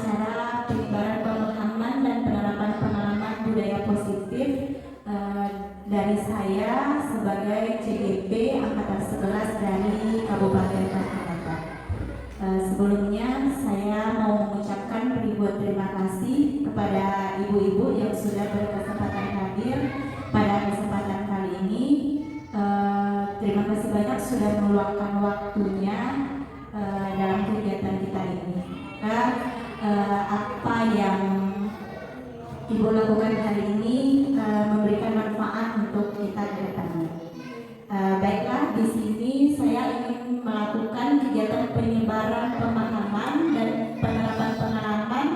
acara penyebaran pemahaman dan penerapan pengalaman budaya positif dari saya sebagai CGP Angkatan 11 dari Kabupaten Tanah. Sebelumnya saya mau mengucapkan ribuan terima kasih kepada ibu-ibu yang sudah berkesempatan hadir pada kesempatan kali ini. Terima kasih banyak sudah meluangkan waktunya dalam kegiatan kita ini. Apa yang Ibu lakukan hari ini memberikan manfaat untuk kita ke depannya. Baiklah, di sini saya ingin melakukan kegiatan penyebaran pemahaman dan penerapan pengalaman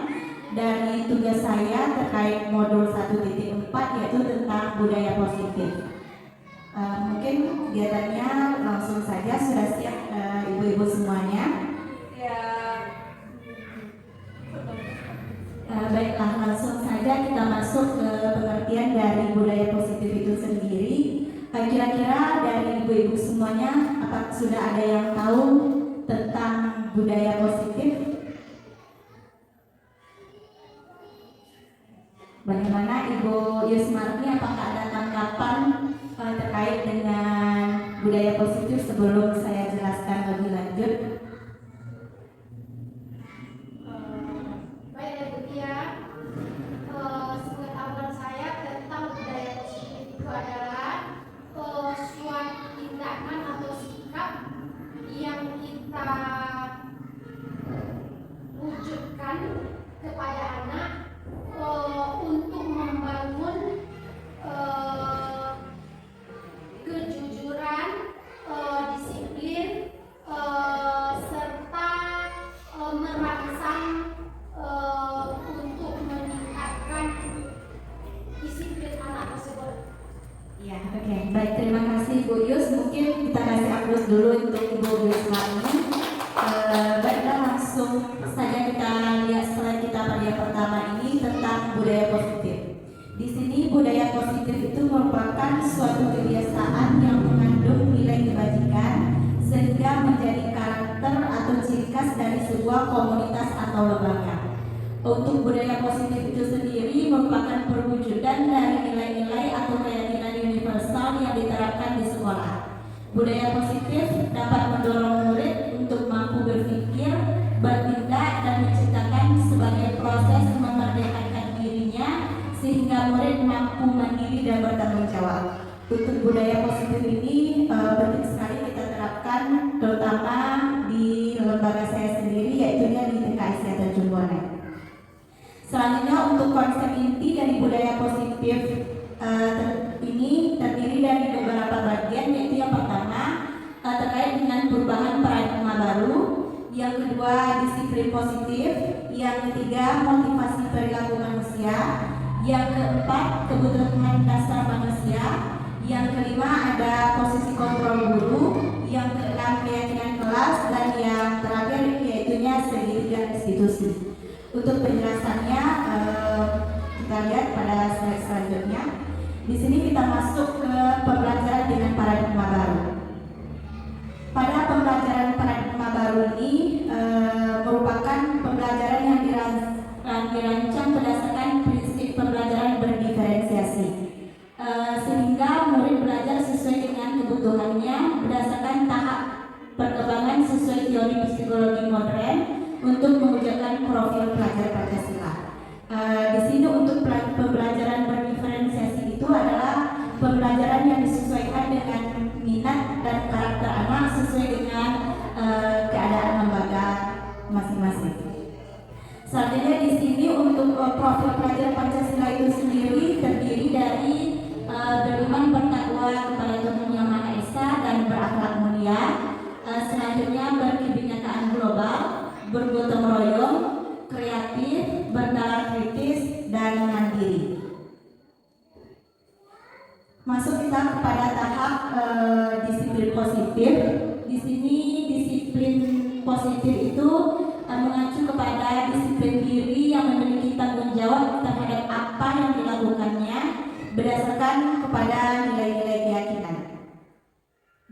dari tugas saya terkait modul 1.4 yaitu tentang budaya positif. Mungkin kegiatannya langsung saja, sudah siap ibu-ibu semuanya? Baiklah, langsung saja kita masuk ke pengertian dari budaya positif itu sendiri. Kira-kira dari ibu-ibu semuanya, apakah sudah ada yang tahu tentang budaya positif? Bagaimana Ibu Yusmarni, apakah ada tanggapan terkait dengan budaya positif sebelum saya jelaskan lebih lanjut? Sepengetahuan saya tentang budaya positif itu adalah suatu tindakan atau sikap yang kita wujudkan kepada anak untuk membangun kejujuran, disiplin, serta merangsang untuk meningkatkan disiplin anak tersebut. Ya, oke. Baik, terima kasih Bu Yus. Mungkin kita kasih aplaus dulu untuk Ibu Yusmarni. Baiklah, langsung saja kita lihat slide kita pada yang pertama ini tentang budaya positif. Di sini budaya positif itu merupakan suatu kebiasaan yang mengandung nilai kebajikan sehingga menjadi karakter atau ciri khas dari sebuah komunitas atau lembaga. Untuk budaya positif itu sendiri merupakan perwujudan dari nilai-nilai atau keyakinan universal yang diterapkan di sekolah. Budaya positif dapat mendorong murid untuk mampu berpikir, bertindak, dan menciptakan sebagai proses memerdekakan dirinya sehingga murid mampu mandiri dan bertanggung jawab. Untuk budaya positif ini penting sekali kita terapkan, terutama di lembaga saya sendiri, yaitu di TKSD Tanjung Bonai. Selanjutnya, untuk konsep inti dari budaya positif ini terdiri dari beberapa bagian, yaitu yang pertama terkait dengan perubahan paradigma baru, yang kedua disiplin positif, yang ketiga motivasi perilaku manusia, yang keempat kebutuhan dasar manusia, yang kelima ada posisi kontrol guru, yang keenam keyakinan kelas, dan yang terakhir yaitunya segitiga institusi. Untuk penjelasannya kita lihat pada slide selanjutnya. Di sini kita masuk ke pembelajaran dengan paradigma baru. Pada pembelajaran paradigma baru ini merupakan pembelajaran yang dirancang berdasarkan prinsip pembelajaran berdiferensiasi, sehingga murid belajar sesuai dengan kebutuhannya berdasarkan tahap perkembangan sesuai teori psikologi modern untuk mewujudkan profil pelajar Pancasila. Di sini untuk pembelajaran berdiferensiasi itu adalah pembelajaran yang disesuaikan dengan minat dan karakter anak sesuai dengan keadaan lembaga masing-masing. Selanjutnya di sini untuk profil pelajar Pancasila itu sendiri terdiri dari beriman bertakwa kepada Tuhan Yang Maha Esa dan berakhlak mulia. Selanjutnya berkebinekaan global, bergotong royong, kreatif, bernalar kritis, dan mandiri. Masuk kita kepada tahap disiplin positif. Di sini disiplin positif itu mengacu kepada disiplin diri yang memiliki tanggung jawab terhadap apa yang dilakukannya berdasarkan kepada nilai-nilai keyakinan.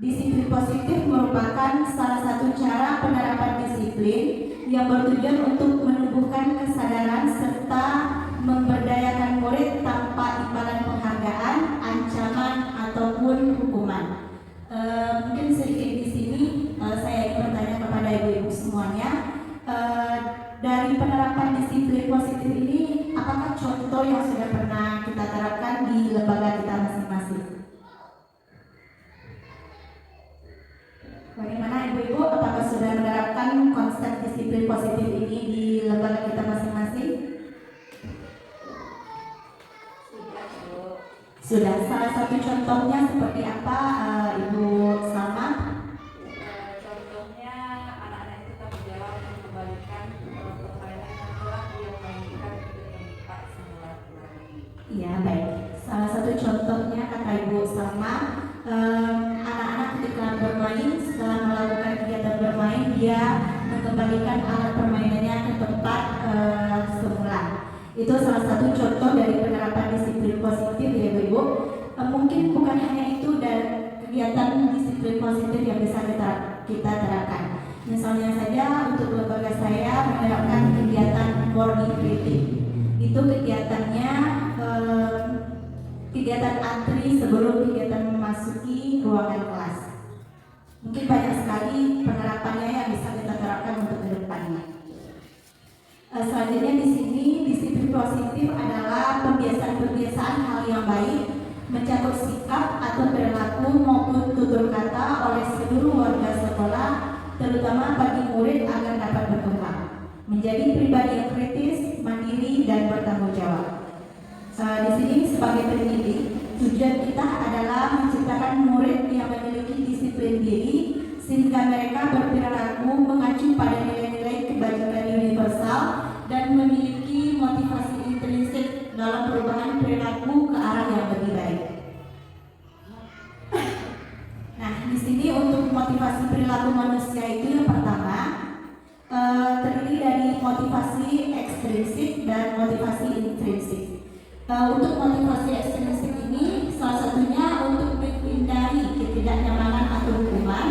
Disiplin positif merupakan salah satu cara penerapan disiplin yang bertujuan untuk menumbuhkan kesadaran serta memberdayakan murid tanpa imbalan penghargaan, ancaman ataupun hukuman. Mungkin sedikit di sini saya ingin bertanya kepada ibu-ibu semuanya, dari penerapan disiplin positif ini, apakah contoh yang sudah pernah kita terapkan di lembaga kita masing-masing? Bagaimana ibu-ibu, apakah sudah menerapkan konsep disiplin positif ini di lembaga kita masing-masing? Sudah. Salah satu contohnya seperti apa, Ibu Salma? Contohnya anak-anak itu tanggung jawab mengembalikan permainan yang telah dia mainkan ke tempat semula kembali. Iya, baik. Salah satu contohnya kata Ibu Salma, anak-anak ketika bermain, setelah melakukan kegiatan bermain, dia mengembalikan alat permainannya ke tempat semula. Itu salah satu contoh dari penerapan disiplin positif ya Ibu. Mungkin bukan hanya itu, dan kegiatan disiplin positif yang bisa kita terapkan. Misalnya saja untuk lembaga saya menerapkan kegiatan morning greeting. Itu kegiatannya kegiatan antri sebelum kegiatan memasuki ruangan kelas. Mungkin banyak sekali penerapannya yang bisa kita terapkan untuk ke depannya. Selanjutnya di sini disiplin positif adalah pembiasaan-pembiasaan hal yang baik, mencakup sikap atau perilaku maupun tutur kata oleh seluruh warga sekolah, terutama bagi murid agar dapat berkembang menjadi pribadi yang kritis, mandiri dan bertanggung jawab. Di sini sebagai pendidik, tujuan kita adalah menciptakan murid yang memiliki disiplin diri sehingga mereka berperilaku mengacu pada nilai-nilai kebajikan universal dan memiliki motivasi intrinsik dalam perubahan perilaku ke arah yang lebih baik. Nah, di sini untuk motivasi perilaku manusia itu yang pertama terdiri dari motivasi ekstrinsik dan motivasi intrinsik. Untuk motivasi ekstrinsik ini salah satunya untuk menghindari ketidaknyamanan atau hukuman.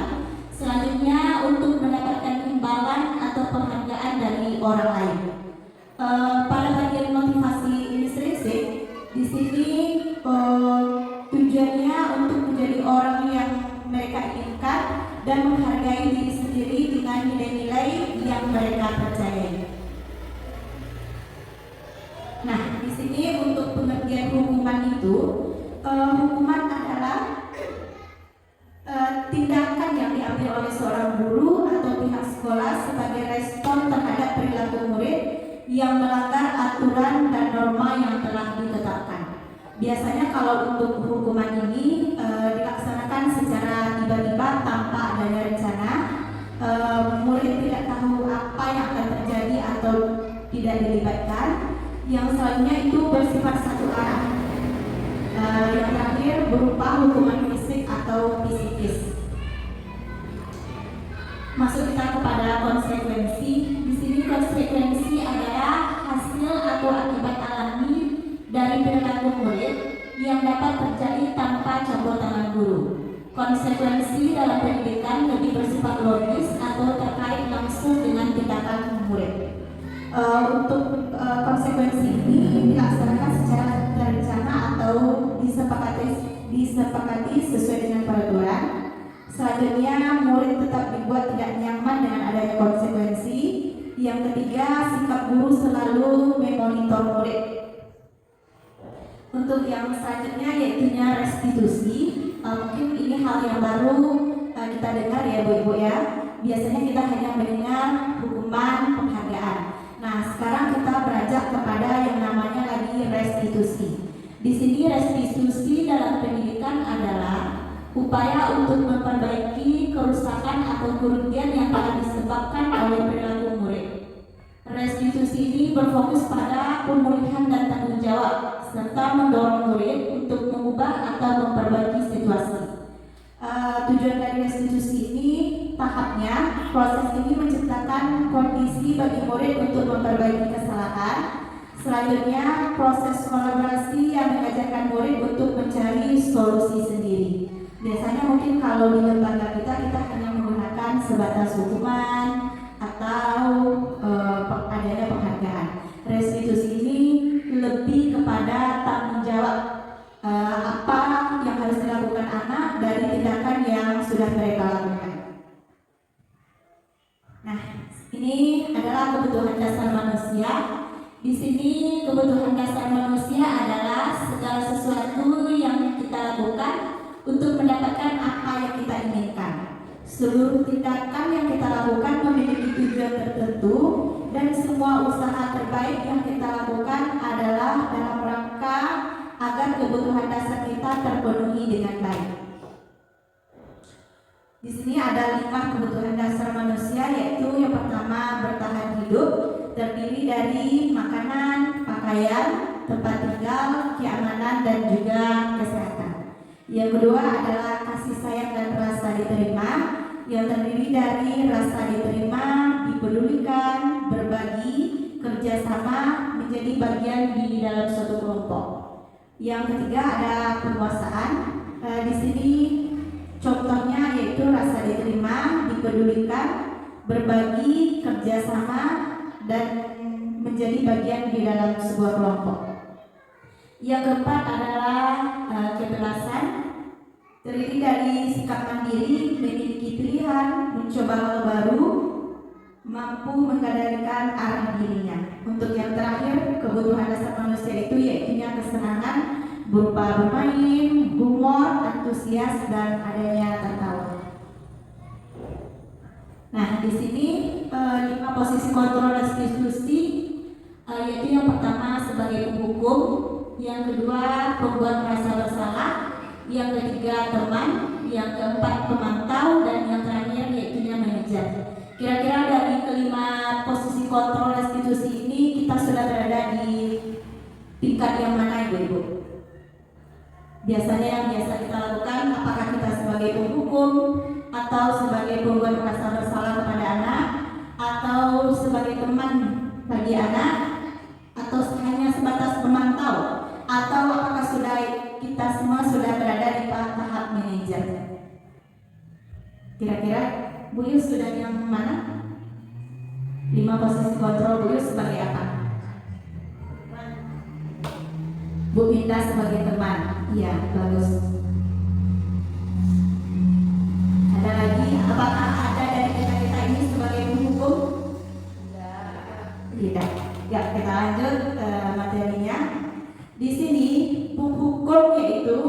Selanjutnya untuk mendapatkan imbalan atau penghargaan dari orang lain. Pada bagian motivasi intrinsik, di sini tujuannya untuk menjadi orang yang mereka inginkan dan menghargai diri sendiri dengan nilai-nilai yang mereka percayai. Nah, di sini untuk pengertian hukuman itu, hukuman adalah tindakan yang diambil oleh seorang guru atau pihak sekolah sebagai respon terhadap perilaku murid yang melanggar aturan dan norma yang telah ditetapkan. Biasanya kalau untuk hukuman ini dilaksanakan secara tiba-tiba tanpa adanya rencana, murid tidak tahu apa yang akan terjadi atau tidak dilibatkan. Yang selanjutnya itu bersifat satu arah. Yang terakhir berupa hukuman fisik atau psikis. Masuk kita kepada konsekuensi. Di sini konsekuensi adalah hasil atau akibat alami dari perilaku murid yang dapat terjadi tanpa campur tangan guru. Konsekuensi dalam pendidikan lebih bersifat logis atau terkait langsung dengan tindakan murid. Untuk konsekuensi ini dilaksanakan secara terencana atau disepakati sesuai dengan peraturan. Selanjutnya, murid tetap dibuat tidak nyaman dengan adanya konsekuensi. Yang ketiga, sikap guru selalu memonitor murid. Untuk yang selanjutnya yaitunya restitusi. Mungkin ini hal yang baru kita dengar ya Bu-ibu ya. Biasanya kita hanya mendengar hukuman, penghargaan. Nah, sekarang kita beranjak kepada yang namanya lagi restitusi. Di sini restitusi dalam pendidikan adalah upaya untuk memperbaiki kerusakan atau kerugian yang telah disebabkan oleh perilaku murid. Restitusi ini berfokus pada pemulihan dan tanggung jawab serta mendorong murid untuk mengubah atau memperbaiki situasi. Tujuan dari restitusi ini tahapnya, proses ini menciptakan kondisi bagi murid untuk memperbaiki kesalahan. Selanjutnya, proses kolaborasi yang mengajarkan murid untuk mencari solusi sendiri. Biasanya mungkin kalau di lembaga kita hanya menggunakan sebatas hukuman atau adanya penghargaan. Restitusi ini lebih kepada tanggung jawab apa yang harus dilakukan anak dari tindakan yang sudah mereka lakukan. Nah, ini adalah kebutuhan dasar manusia. Di sini kebutuhan dasar manusia adalah segala sesuatu yang kita lakukan untuk mendapatkan apa yang kita inginkan. Seluruh tindakan yang kita lakukan memiliki tujuan tertentu dan semua usaha terbaik yang kita lakukan adalah dalam rangka agar kebutuhan dasar kita terpenuhi dengan baik. Di sini ada 5 kebutuhan dasar manusia, yaitu yang pertama bertahan hidup, terdiri dari makanan, pakaian, tempat tinggal, keamanan, dan juga kesehatan. Yang kedua adalah kasih sayang dan rasa diterima, yang terdiri dari rasa diterima, dipedulikan, berbagi, kerjasama, menjadi bagian di dalam suatu kelompok. Yang ketiga ada penguasaan. Di sini contohnya yaitu rasa diterima, dipedulikan, berbagi, kerjasama, dan menjadi bagian di dalam sebuah kelompok. Yang keempat adalah kebebasan, terdiri dari sikap mandiri, memiliki pilihan, mencoba hal baru, mampu mengendalikan arah dirinya. Untuk yang terakhir, kebutuhan dasar manusia itu yaitu kesenangan berupa bermain, humor, antusias, dan adanya tertawa. Nah, di sini 5 posisi kontrol restitusi, yaitu yang pertama sebagai penghukum, yang kedua pembuat merasa bersalah, yang ketiga teman, yang keempat pemantau, dan yang terakhir yaitu manajer. Kira-kira dari kelima posisi kontrol restitusi ini kita sudah berada di tingkat yang mana, Ibu-ibu? Biasanya yang biasa kita lakukan, apakah kita sebagai penghukum, atau sebagai pembuat merasa bersalah kepada anak, atau sebagai teman bagi anak, atau hanya sebatas pemantau, atau apakah kita semua sudah berada di tahap manajer? Kira-kira Bu Yus sudah yang mana? 5 posisi kontrol Bu Yus sebagai apa? Bu Binda sebagai teman. Iya, bagus. Ada lagi? Apakah ada dari kita ini sebagai penghukum? Tidak. Ya, kita lanjut materinya. Di sini penghukum yaitu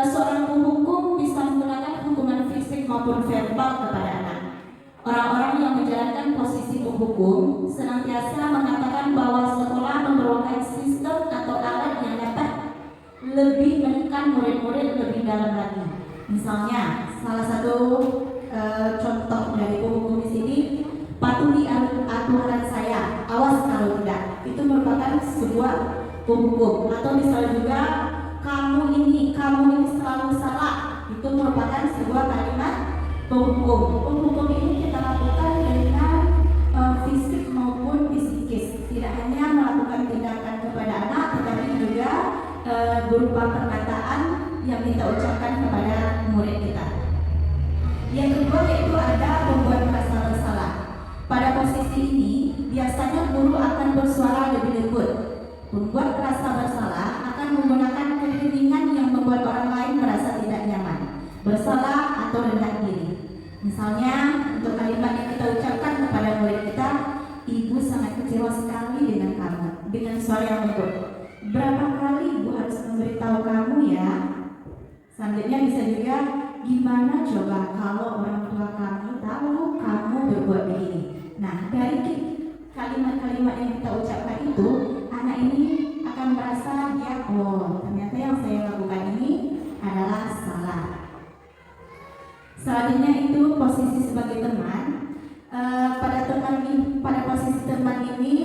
seorang penghukum bisa menggunakan hukuman fisik maupun verbal kepada anak. Orang-orang yang menjalankan posisi penghukum senantiasa mengatakan bahwa sekolah memerlukan sistem atau alat yang dapat lebih menekan murid-murid lebih dalam lagi. Misalnya, salah satu contoh dari penghukum di sini, patuhi aturan saya, awas kalau tidak. Itu merupakan sebuah penghukum. Atau misalnya juga, kamu ini selalu salah. Itu merupakan sebuah kalimat penghukum. Penghukum ini kita lakukan dengan fisik maupun psikis. Tidak hanya melakukan tindakan kepada anak, tetapi juga berupa perkataan yang kita ucapkan kepada murid kita. Yang kedua yaitu ada membuat merasa bersalah. Pada posisi ini biasanya guru akan bersuara lebih lembut. Membuat merasa bersalah akan menggunakan keheningan yang membuat orang lain merasa tidak nyaman, bersalah atau rendah diri. Misalnya untuk kalimat yang kita ucapkan kepada murid kita, ibu sangat kecewa sekali dengan kamu, dengan suara yang lembut. Berapa kali ibu harus memberitahu kamu ya? Selanjutnya bisa juga, gimana coba kalau orang tua kamu tahu kamu berbuat begini. Nah, dari kalimat-kalimat yang kita ucapkan itu, anak ini akan merasa dia, oh ternyata yang saya lakukan ini adalah salah. Selanjutnya itu posisi sebagai teman. Pada posisi teman ini,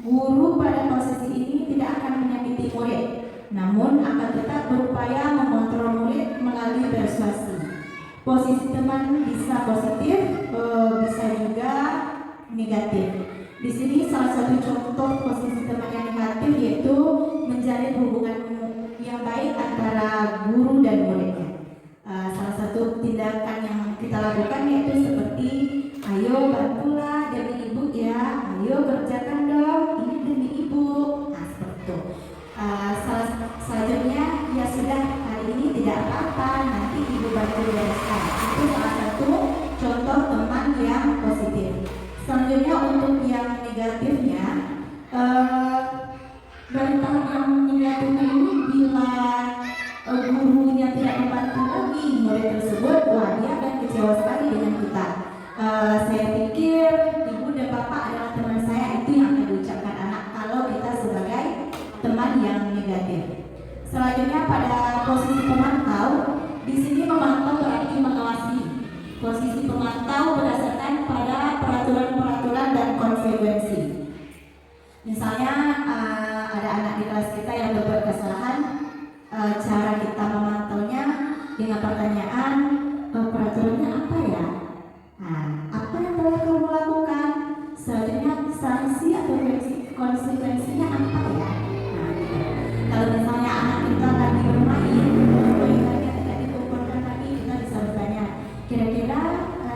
guru pada posisi ini tidak akan menyakiti murid, namun akan tetap berupaya mengontrol murid melalui persuasi. Posisi teman bisa positif, bisa juga negatif. Di sini salah satu contoh posisi teman yang negatif yaitu menjalin hubungan yang baik antara guru dan muridnya. Salah satu tindakan yang kita lakukan yaitu seperti, ayo bantulah gurunya tidak membantu lagi murid tersebut, wah dia akan kecewa sekali dengan kita. Saya pikir ibu dan bapak adalah teman saya, itu yang akan diucapkan anak kalau kita sebagai teman yang negatif. Selanjutnya pada posisi pemantau, di sini memantau berarti mengawasi. Posisi pemantau berdasarkan pada peraturan-peraturan dan konsekuensi. Misalnya ada anak di kelas kita yang berbuat kesalahan, cara kita memantaunya dengan pertanyaan, peraturannya apa ya? Nah, apa yang boleh kamu lakukan? Selanjutnya sanksi atau konsekuensinya apa ya? Nah, gitu. Kalau misalnya anak kita lagi bermain, mainannya tidak dikumpulkan lagi, kita bisa bertanya, kira-kira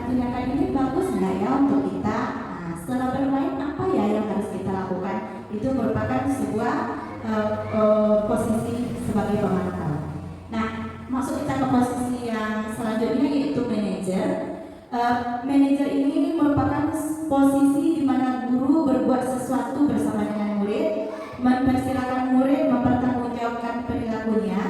tindakan ini bagus nggak ya untuk kita? Nah, setelah bermain apa ya yang harus kita lakukan? Itu merupakan sebuah posisi sebagai pemantau. Nah, masuk kita ke posisi yang selanjutnya yaitu manajer. Manajer ini merupakan posisi di mana guru berbuat sesuatu bersama dengan murid, mempersilahkan murid mempertanggungjawabkan perilakunya,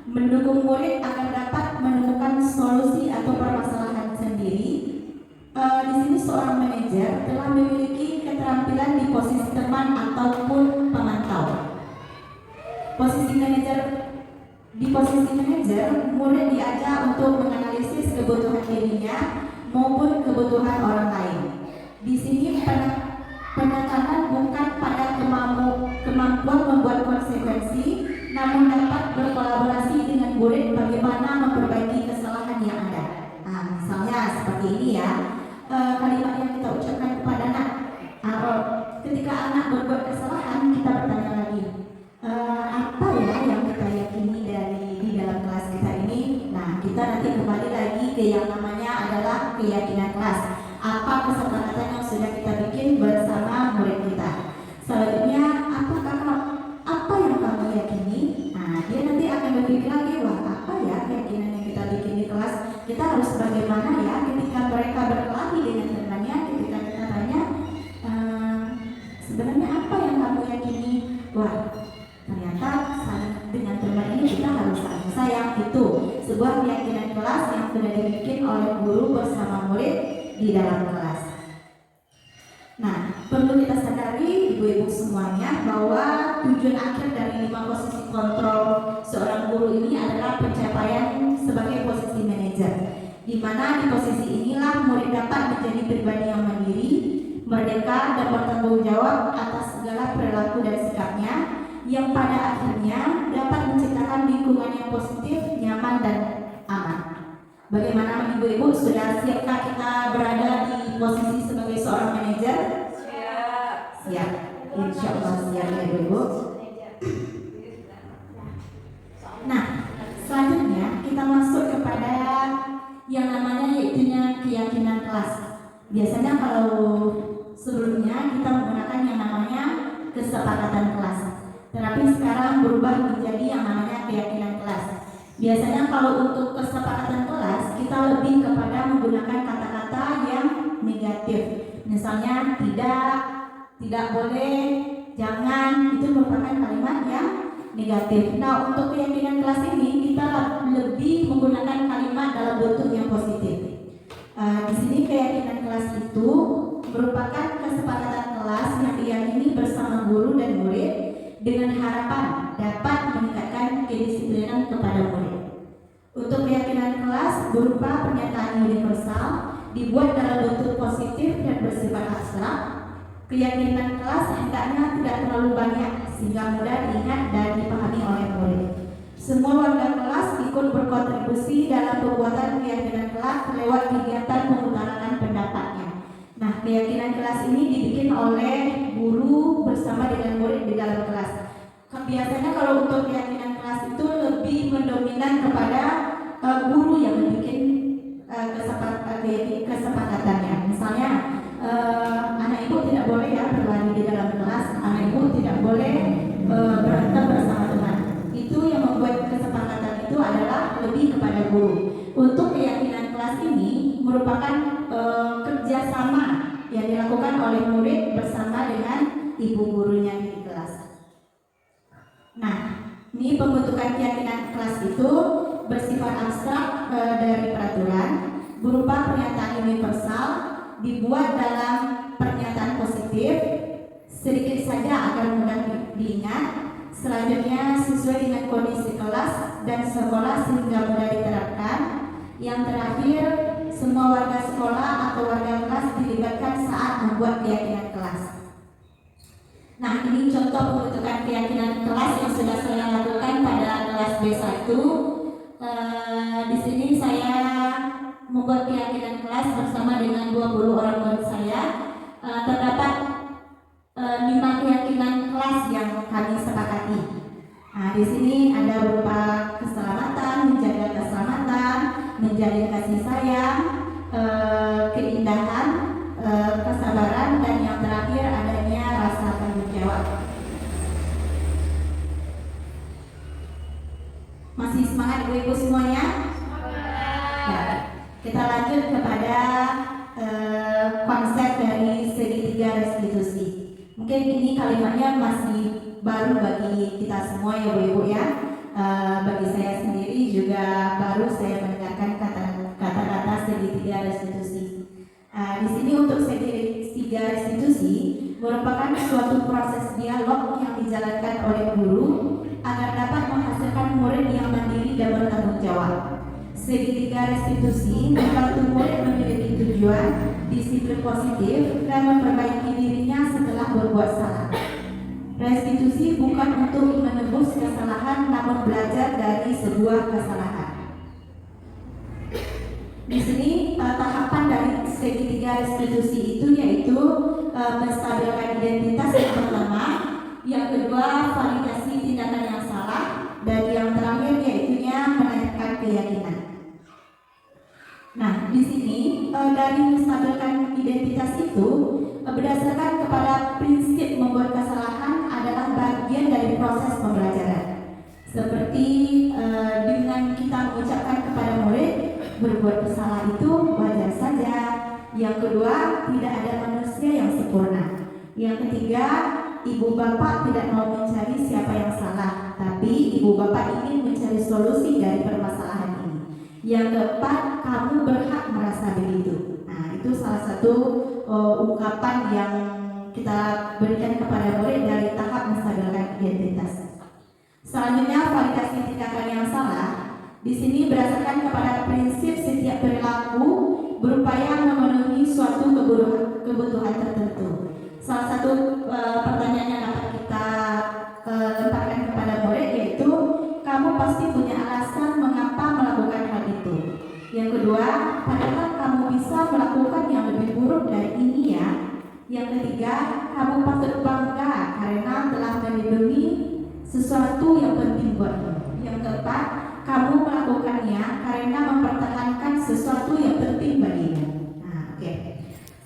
mendukung murid agar dapat menemukan solusi atau permasalahan sendiri. Di sini seorang manajer telah memiliki keterampilan di posisi teman ataupun pemantau. Di posisi manajer, murid diajak untuk menganalisis kebutuhan dirinya maupun kebutuhan orang lain. Di sini penekanan bukan pada kemampuan membuat konsekuensi, namun dapat berkolaborasi dengan murid bagaimana memperbaiki kesalahan yang ada. Nah, misalnya seperti ini ya, kalimat yang kita ucapkan kepada anak. Ketika anak berbuat kesalahan, kita bertanya lagi, apa ya yang kita yakini di dalam kelas kita ini? Nah, kita nanti kembali lagi ke yang namanya adalah keyakinan kelas. Apa kesepakatan yang sudah kita bikin bersama murid kita? Selanjutnya, apa yang kamu yakini? Nah, dia nanti akan berpikir lagi, wah apa ya keyakinan yang kita bikin di kelas? Kita harus bagaimana ya ketika mereka berkelahi dengan temannya, ketika kita tanya, sebenarnya apa yang kamu yakini? Wah, ternyata dengan teman ini kita harus saling sayang. Itu sebuah keyakinan kelas yang sudah dibikin oleh guru bersama murid di dalam kelas. Nah, perlu kita sadari ibu-ibu semuanya bahwa tujuan akhir dari 5 posisi kontrol seorang guru ini adalah pencapaian sebagai posisi manajer, di mana di posisi inilah murid dapat menjadi pribadi yang mandiri, merdeka dan bertanggung jawab atas segala perilaku dan sikapnya, yang pada akhirnya dapat menciptakan lingkungan yang positif, nyaman dan aman. Bagaimana ibu-ibu, sudah siapkah kita berada di posisi sebagai seorang manajer? Siap. Insya Allah siap ya ibu-ibu. Nah, selanjutnya kita masuk kepada yang namanya yaitu keyakinan kelas. Biasanya kalau sebelumnya kita menggunakan yang namanya kesepakatan kelas, tetapi sekarang berubah menjadi yang namanya keyakinan kelas. Biasanya kalau untuk kesepakatan kelas kita lebih kepada menggunakan kata-kata yang negatif. Misalnya tidak boleh, jangan, itu merupakan kalimat yang negatif. Nah, untuk keyakinan kelas ini kita lebih menggunakan kalimat dalam bentuk yang positif. Di sini keyakinan kelas itu merupakan kesepakatan kelas yang diyakini bersama guru dan murid dengan harapan dapat meningkatkan kedisiplinan kepada murid. Untuk keyakinan kelas berupa pernyataan universal, dibuat dalam bentuk positif dan bersifat abstrak. Keyakinan kelas hendaknya tidak terlalu banyak sehingga mudah diingat dan dipahami oleh murid. Semua warga kelas ikut berkontribusi dalam pembuatan keyakinan kelas lewat kegiatan mengutarakan pendapatnya. Nah, keyakinan kelas ini dibikin oleh guru bersama dengan murid di dalam kelas. Biasanya kalau untuk keyakinan kelas itu lebih mendominan kepada guru yang membuat kesepakatannya. Misalnya, anak ibu tidak boleh ya berlari di dalam kelas, anak ibu tidak boleh berantem bersama teman. Itu yang membuat kesepakatan itu adalah lebih kepada guru. Untuk keyakinan kelas ini merupakan kerjasama yang dilakukan oleh murid bersama dengan ibu gurunya di kelas. Nah, Ini pembentukan keyakinan kelas itu bersifat abstrak dari peraturan, berupa pernyataan universal, dibuat dalam pernyataan positif, sedikit saja agar mudah diingat. Selanjutnya sesuai dengan kondisi kelas dan sekolah sehingga mudah diterapkan. Yang terakhir, semua warga sekolah atau warga kelas dilibatkan saat membuat keyakinan kelas. Nah, ini contoh pembentukan keyakinan kelas yang sudah saya lakukan pada kelas B1. Di sini saya membuat keyakinan kelas bersama dengan 20 orang murid saya. Terdapat 5 keyakinan kelas yang kami sepakati. Nah, di sini ada berupa keselamatan, menjaga keselamatan, menjalin kasih sayang, keindahan, kesabaran, dan yang terakhir adanya rasa tanggung jawab. Masih semangat ibu-ibu semuanya? Ya, kita lanjut kepada konsep dari segitiga restitusi. Mungkin ini kalimatnya masih baru bagi kita semua ya ibu-ibu ya. Bagi saya sendiri juga baru saya mendengarkan kata-kata segitiga restitusi. Di sini untuk segitiga restitusi merupakan suatu proses dialog yang dijalankan oleh guru agar dapat menghasilkan murid yang mandiri dan bertanggung jawab. Segitiga restitusi membantu murid memiliki tujuan, disiplin positif, dan memperbaiki dirinya setelah berbuat salah. Restitusi bukan untuk menebus kesalahan, namun belajar dari sebuah kesalahan. Di sini tahapan dari segitiga restitusi itu yaitu menstabilkan identitas yang pertama, yang kedua validasi tindakan yang salah, dan yang terakhir yaitunya menaikkan keyakinan. Nah, di sini dari menstabilkan identitas itu berdasarkan kepada prinsip membuat kesalahan adalah bagian dari proses pembelajaran. Seperti dengan kita mengucapkan kepada murid berbuat bersalah itu wajar saja. Yang kedua, tidak ada manusia yang sempurna. Yang ketiga, ibu bapak tidak mau mencari siapa yang salah, tapi ibu bapak ingin mencari solusi dari permasalahan ini. Yang keempat, kamu berhak merasa begitu. Nah, itu salah satu ungkapan yang kita berikan kepada murid dari tahap menstabilkan identitas. Selanjutnya, validasi tindakan yang salah. Di sini berdasarkan kepada prinsip setiap perilaku berupaya memenuhi suatu kebutuhan tertentu. Salah satu pertanyaan yang dapat kita lemparkan kepada murid yaitu, kamu pasti punya alasan mengapa melakukan hal itu. Yang kedua, padahal kamu bisa melakukan yang lebih buruk dari ini ya. Yang ketiga, kamu patut bangga karena telah melindungi sesuatu yang penting buatmu. Yang keempat, kamu melakukannya karena mempertahankan sesuatu yang penting bagimu. Nah, oke.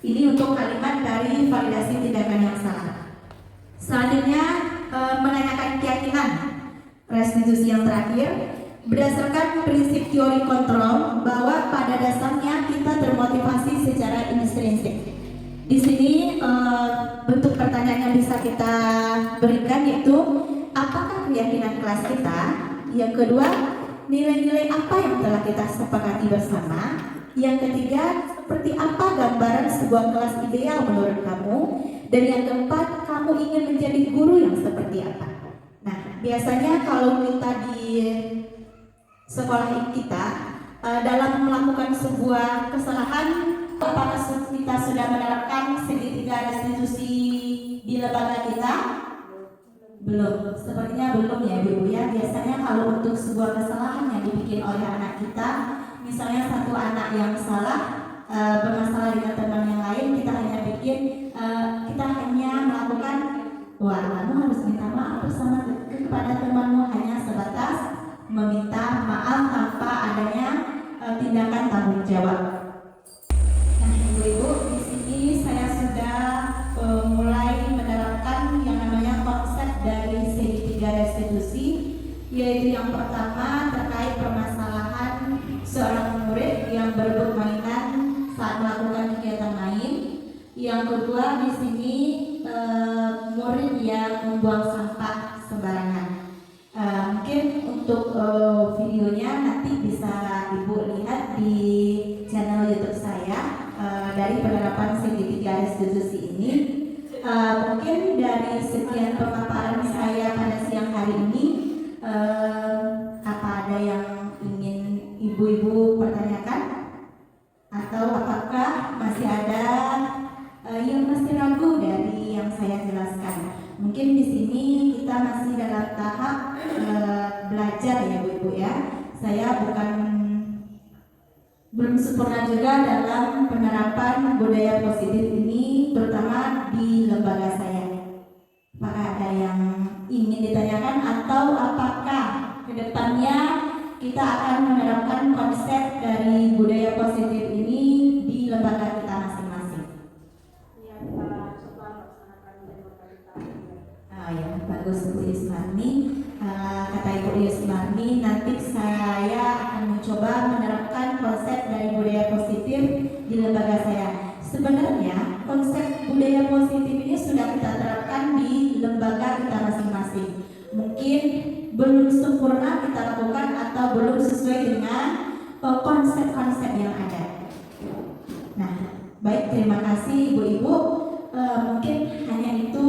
Ini untuk kalimat dari validasi tindakan yang salah. Selanjutnya, menanyakan keyakinan. Restitusi yang terakhir, berdasarkan prinsip teori kontrol bahwa pada dasarnya kita termotivasi secara intrinsik. Di sini bentuk pertanyaan yang bisa kita berikan yaitu, apakah keyakinan kelas kita? Yang kedua, nilai-nilai apa yang telah kita sepakati bersama? Yang ketiga, seperti apa gambaran sebuah kelas ideal menurut kamu? Dan yang keempat, kamu ingin menjadi guru yang seperti apa? Nah, biasanya kalau kita di sekolah kita dalam melakukan sebuah kesalahan, apakah kita sudah menerapkan segitiga restitusi di lembaga kita? Belum, sepertinya belum ya ibu ya. Biasanya kalau untuk sebuah kesalahan yang dibikin oleh anak kita, misalnya satu anak yang salah bermasalah dengan teman yang lain, kita hanya bikin kita hanya melakukan, wah kamu harus minta maaf bersama kepada temanmu, hanya sebatas meminta maaf tanpa adanya tindakan tanggung jawab. Nah ibu-ibu, di sini saya sudah mulai menerapkan yang namanya konsep dari segitiga restitusi, yaitu yang pertama terkait permasalahan seorang murid yang berebut mainan saat melakukan kegiatan lain. Yang kedua di sini murid yang membuang sampah sembarangan. Mungkin belajar ya Bu-Ibu ya. Saya belum sempurna juga dalam penerapan budaya positif ini, terutama di lembaga saya. Apakah ada yang ingin ditanyakan atau apakah kedepannya kita akan menerapkan konsep dari budaya positif ini di lembaga kita masing-masing? Ya, kita coba laksanakan di lembaga kita. Ya, bagus Bu Yusmarni. Kata Ibu Yusmarni, nanti saya akan mencoba menerapkan konsep dari budaya positif di lembaga saya. Sebenarnya konsep budaya positif ini sudah kita terapkan di lembaga kita masing-masing. Mungkin belum sempurna kita lakukan atau belum sesuai dengan konsep-konsep yang ada. Nah, baik, terima kasih Ibu-Ibu. Mungkin hanya itu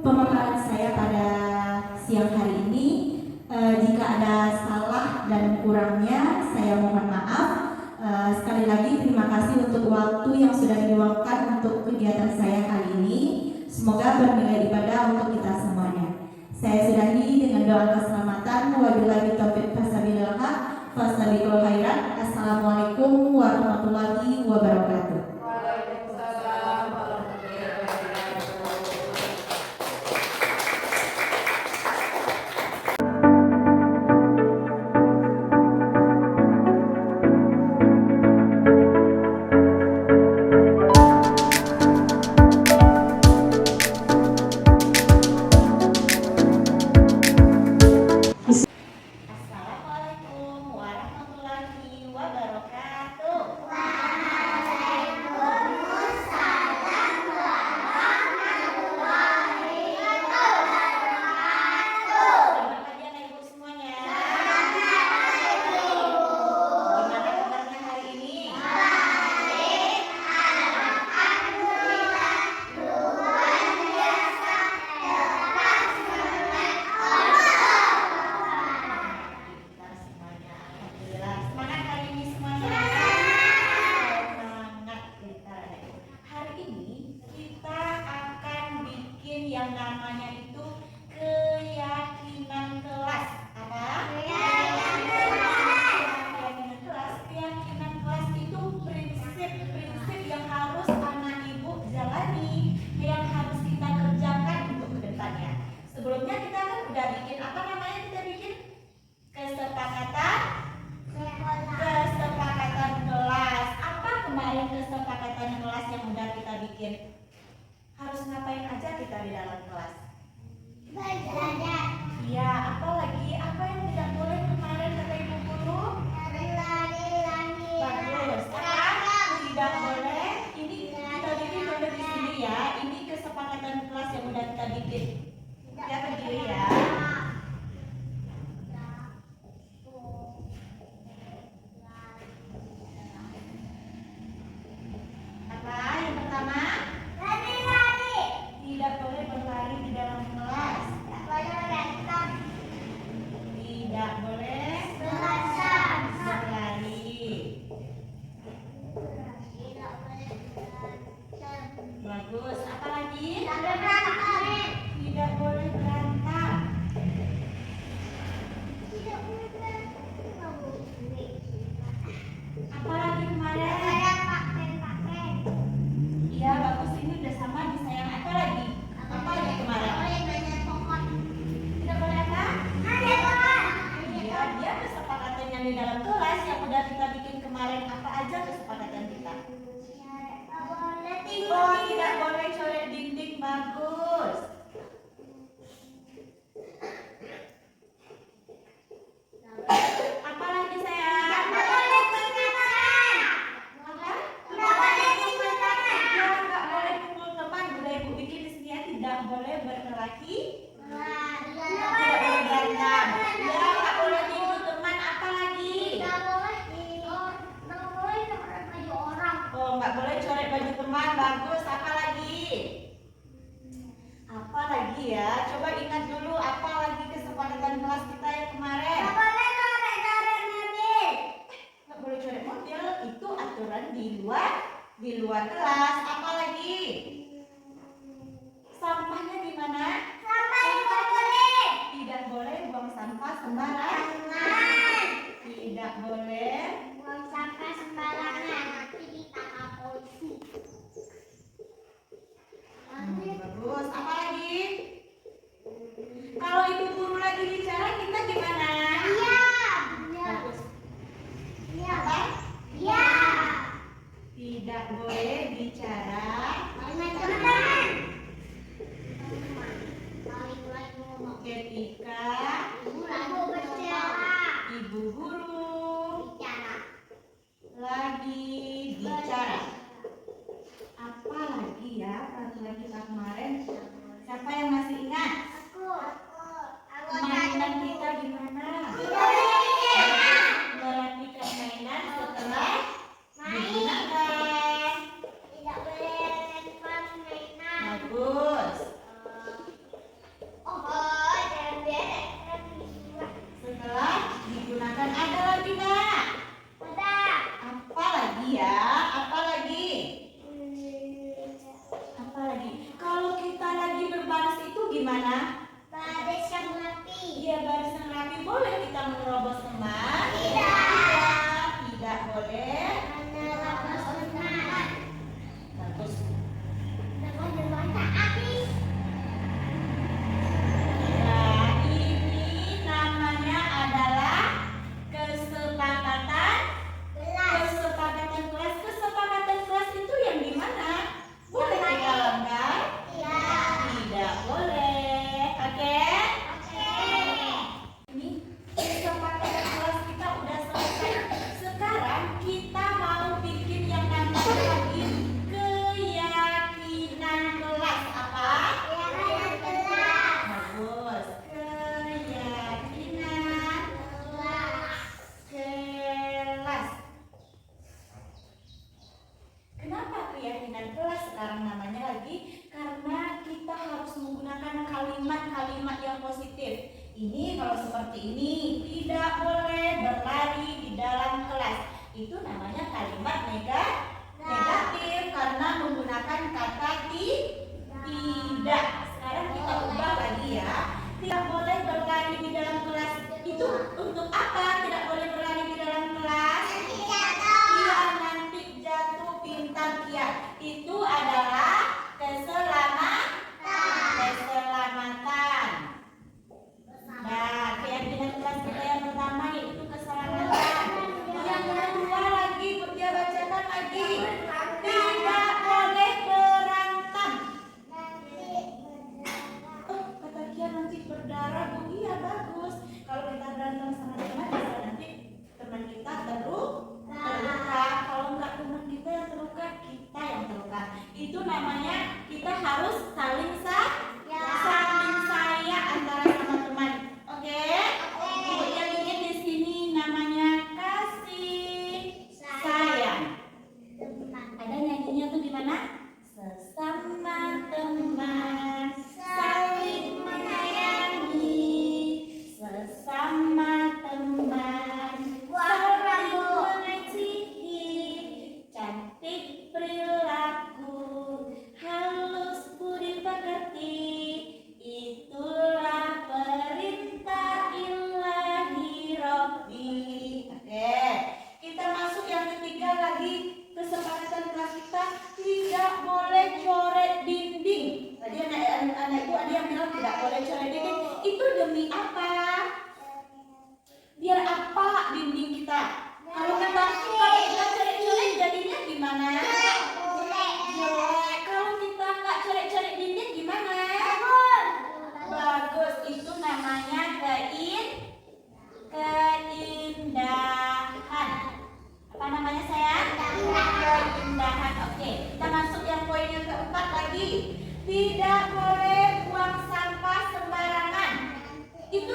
pemaparan saya pada siang hari ini. Jika ada salah dan kurangnya, saya mohon maaf. Sekali lagi terima kasih untuk waktu yang sudah diluangkan untuk kegiatan saya kali ini. Semoga bernilai ibadah untuk kita semuanya. Saya sudahi dengan doa keselamatan. Wabillahi taufiq wassabilillah. Fastabiqul khairat. Assalamualaikum warahmatullahi wabarakatuh. Waalaikumsalam warahmatullahi wabarakatuh. Assalamualaikum warahmatullahi wabarakatuh. Selamat pagi anak ibu semuanya. Gimana kabarnya hari ini? Kita semuanya, alhamdulillah. Semangat hari ini semuanya. Semangat kita. Hari ini kita akan bikin yang namanya itu keyakinan kelas. Apa? Keyakinan kelas. Keyakinan kelas itu prinsip-prinsip yang harus anak ibu jalani, yang harus kita kerjakan untuk kedepannya. Sebelumnya kita kan udah bikin apa namanya, kita bikin kesepakatan kelas. Apa kemarin kesepakatan kelas yang udah kita bikin? Harus ngapain aja kita di dalam kelas? Iya, apalagi apa yang tidak boleh kemarin kata ibu guru? Bagus. Apa? Tidak boleh. Ini kita bikin dulu di sini ya. Ini kesepakatan kelas yang udah kita bikin. Ya berdiri ya. Apa? Yang pertama, tidak boleh berlari di dalam kelas. Tidak boleh berlari. Bagus. Apa lagi? Tidak boleh berantem. Apa lagi kemarin? Iya bagus, ini udah sama disayang. Apa lagi? Apa lagi kemarin? Tidak boleh apa? Iya, dia kesepakatannya di dalam kelas yang udah kita bikin kemarin. Apa aja kesepakatan kita? Oh, tidak boleh coret dinding. Bagus. Apa lagi sayang? Apa? Ya, nggak boleh pukul teman. Udah ibu bikin di sini ya. Tidak boleh berkelahi. Tidak boleh berantem. Ya, nggak boleh tidur teman. Apa lagi? Oh, nggak boleh coret baju teman. Bagus. Apa lagi? Apa lagi ya? Coba ingat dulu. Apa lagi kesepakatan kelas kita yang kemarin? Nggak boleh coret mobil. Itu aturan di luar kelas. Apa lagi? Sampahnya di mana? Tidak boleh buang sampah sembarangan. boleh buang sampah sembarangan. Nanti ditangkap polisi. bagus. Apa lagi? Kalau ibu guru lagi bicara kita gimana? Iya. Bagus. Iya. Apa? Iya. Tidak boleh bicara Teman-teman. Paling mulai ngomong. ketika Ibu lagu berbicara. ibu guru Bicara. lagi bicara. Apa lagi ya peraturan kita kemarin? Siapa yang masih ingat? Aku. Mainan kita gimana? Merapikan mainan setelah digunakan. Tidak boleh lempar mainan. Bagus. Oh, dan beres. Setelah digunakan ada lagi nggak? Udah. Apa lagi ya? Apa lagi? Apa lagi? Kalau kita lagi berbaris itu gimana? Baris yang rapi. Iya, baris yang rapi. Boleh kita menerobos teman? Tidak. Tidak boleh. Menerobos teman. Bagus. Teman-teman tak habis. Nah, ini namanya adalah kesepakatan. Gelas. Kesepakatan kelas. Kesepakatan kelas itu yang gimana? Boleh dijalankan? Tidak. Tidak boleh. Oke? Oke. Ini kesepakatan kelas kita udah selesai. Sekarang kita mau bikin yang namanya lagi keyakinan kelas. Apa? Keyakinan kelas. Bagus. Keyakinan kelas. Kenapa keyakinan kelas sekarang namanya lagi? Karena kita harus menggunakan kalimat-kalimat yang positif. Ini kalau seperti ini, tidak boleh berlari di dalam kelas. Itu namanya kalimat negatif karena menggunakan kata tidak. Sekarang kita ubah lagi ya. Tidak boleh berlari di dalam kelas. Itu untuk apa? Tidak boleh berlari di dalam kelas. Iya, nanti jatuh pintar kiat. Itu adalah keselamatan. Nah, keyakinan kelas kita yang pertama yaitu keselamatan. Yang kedua lagi, dia bacakan lagi. Tidak boleh berantem. Oh, kata Kia nanti berdarah, Bu. Iya, bagus. Kalau kita berantem sama teman, bisa nanti teman kita terluka. Kalau enggak teman kita yang terluka, kita yang terluka. Itu namanya kita harus saling sayang antara sama teman. Oke? Kemudian ini di sini namanya kasih sayang. Ada nyanyinya tuh gimana? Sesama teman saling menyayangi, sesama teman saling mengasihi, cantik perilaku, halus budi pekerti, itulah perintah ilahi Rabbi. Oke, kita masuk yang ketiga lagi. Kesepakatan kelas kita tidak boleh coret dinding. Tadi anak itu ada yang bilang tidak boleh coret dinding. Itu demi apa? Biar apa dinding kita? Kalau kita coret-coret jadinya gimana? Jelek. Kalau kita nggak coret-coret dinding gimana? Bagus. Itu namanya keindahan. Apa namanya sayang? Keindahan. Oke, kita masuk yang poin yang keempat lagi. Tidak boleh buang sampah sembarangan. Itu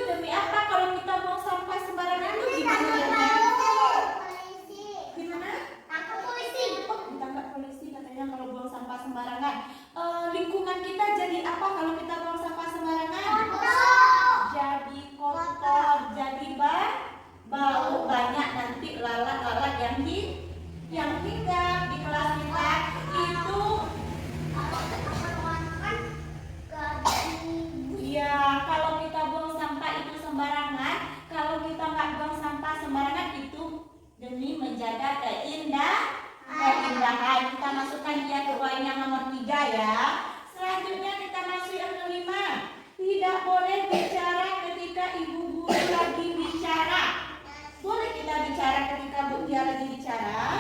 dia lagi bicara?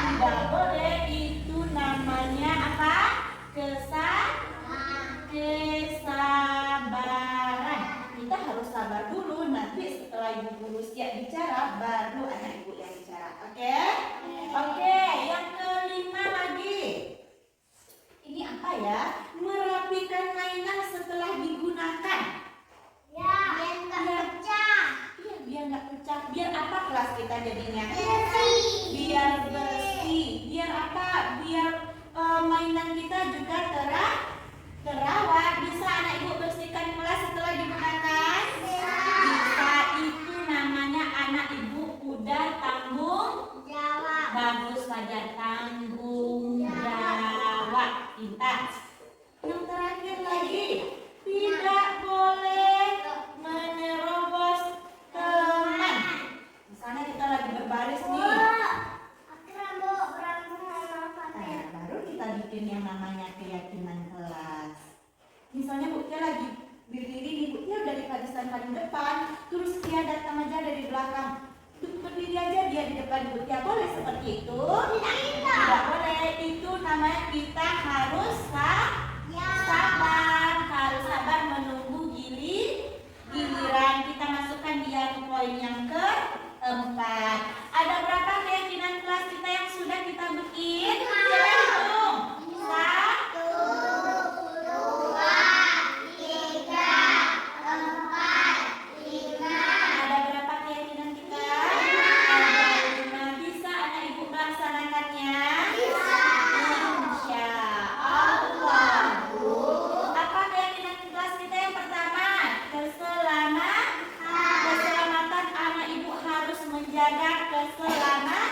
Tidak boleh. Itu namanya apa? Kesabaran. Kita harus sabar dulu. Nanti setelah ibu guru siap bicara, baru anak ibu yang bicara. Oke? Oke. Yang kelima lagi. Ini apa ya? Merapikan mainan setelah digunakan. Ya, biar nggak pecah. Iya, biar nggak pecah. Biar apa kelas kita jadinya? Bersih. Biar bersih. Biar apa? Biar mainan kita juga terawat. Bisa anak ibu bersihkan kelas setelah digunakan? Bisa. Itu namanya anak ibu udah tanggung Jawab. bagus saja, tanggung jawab. Pintar. Yang terakhir lagi, tidak boleh menerobos teman. Misalnya kita lagi berbaris nih. Nah, baru kita bikin yang namanya keyakinan kelas. Misalnya Bu Tia lagi berdiri nih, Bu Tia udah di barisan paling depan, terus dia datang aja dari belakang. Berdiri aja dia di depan Bu Tia, boleh seperti itu? Tidak boleh. Itu namanya kita harus sabar menunggu giliran. Kita masukkan dia ke poin yang keempat. Ada berapa keyakinan kelas kita yang sudah kita bikin? Coba hitung. 1, 2, 3, 4, 5. Ada berapa keyakinan kita? Ada 5. Bisa anak ibu melaksanakannya? Insya Allah. Apa keyakinan kelas kita yang pertama? Keselamatan anak ibu harus menjaga keselamatan.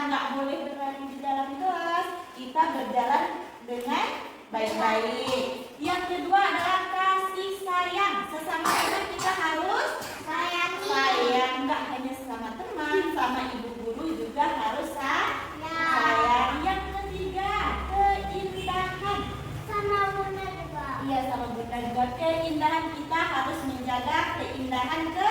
Nggak boleh berlari di dalam kelas. Kita berjalan dengan baik-baik. Yang kedua adalah kasih sayang. Sesama teman kita harus sayang. Nggak hanya sesama teman, sama ibu guru juga harus sayang. Yang ketiga, keindahan. Sama bunda juga. Iya, sama bunda juga. Keindahan kita harus menjaga keindahan ke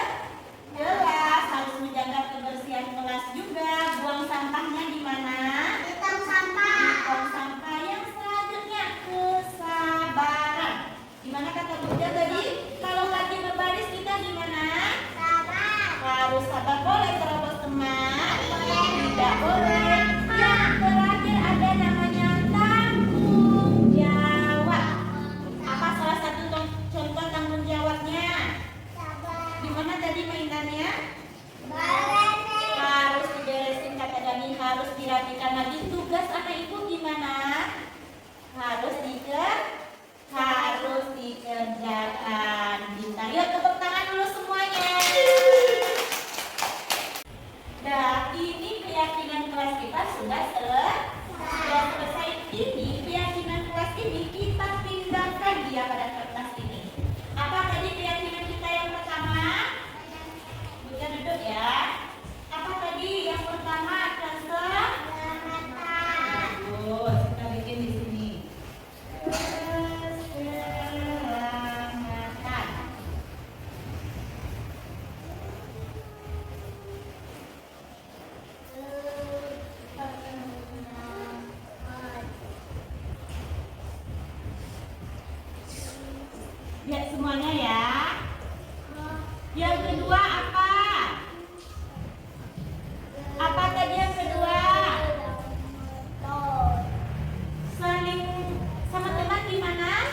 kelas, harus menjaga kebersihan kelas juga. Buang sampahnya di mana? Hitam sampah. Buang sampah. Yang selanjutnya kesabaran. Gimana kata Bunda tadi? Kalau lagi berbaris kita gimana? Sabar. Harus sabar. Boleh terobos teman? Boleh. Tidak boleh. Yang terakhir ada namanya tanggung jawab. Apa salah satu contoh tanggung jawabnya? Sabar. Gimana tadi mainannya? Beres. Harus diberesin kata Dani, harus dirapikan lagi. Tugas anak ibu gimana? Harus dikerjakan. Bintang. Yuk tepuk tangan dulu semuanya. Nah, ini keyakinan kelas kita sudah selesai. Ini keyakinan kelas ini kita pindahkan dia pada kertas ini. Apa tadi keyakinan kita yang pertama? Buka duduk ya. Apa tadi yang pertama? Selamatan. Bagus, kita bikin di sini. Keselamatan. Lihat semuanya ya. Yang kedua apa? Apa tadi yang kedua? Saling sama teman gimana?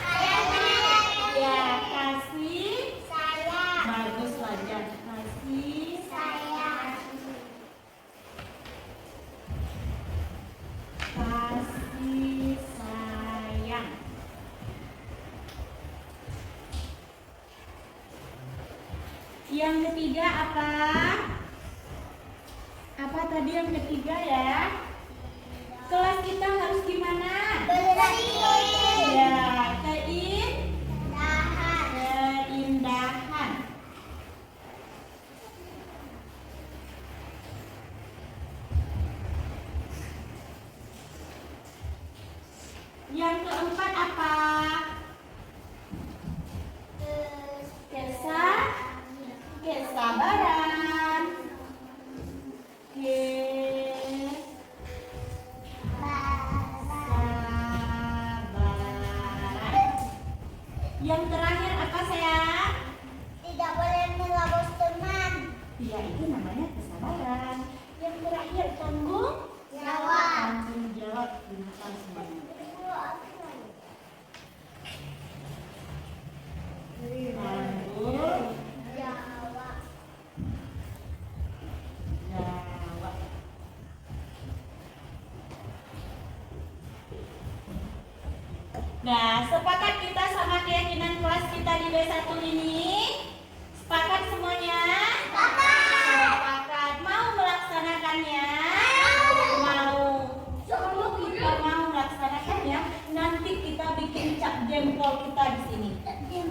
Ya, kasih. Bagus wajar. Kasih. Kasih sayang. Yang ketiga apa? Apa tadi yang ketiga ya? Kelas kita harus gimana? Ya, keindahan. Yang keempat apa? Kesabaran. Nah, sepakat kita sama keyakinan kelas kita di B1 ini? Sepakat semuanya? Sepakat. Mau melaksanakannya? Mau. Kalau kita mau melaksanakannya, nanti kita bikin cap jempol kita di sini.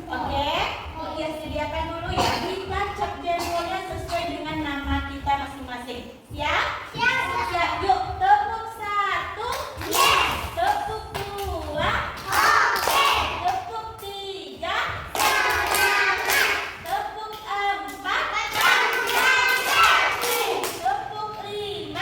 Oke? Oke, sediakan dulu ya. Kita cap jempolnya sesuai dengan nama kita masing-masing. Siap? Siap. Yuk, tepuk 1. Yes. Tepuk 2. Tepuk 3. Tepuk 4. Tepuk 5.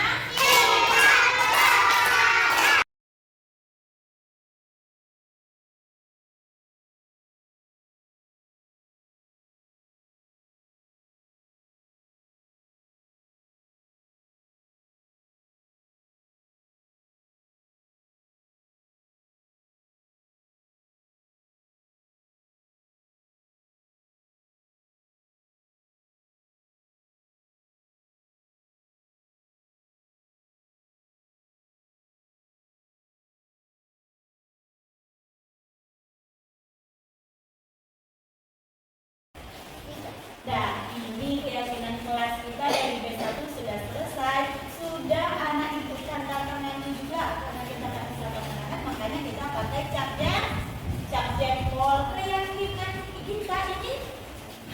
Dan ini keyakinan kelas kita dari B1 sudah selesai. Sudah anak ikut tanda tangan juga. Karena kita nggak bisa laksanakan, makanya kita pakai cap jempol. Keyakinan kita ini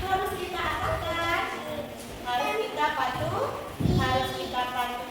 harus kita akalkan, harus kita patuh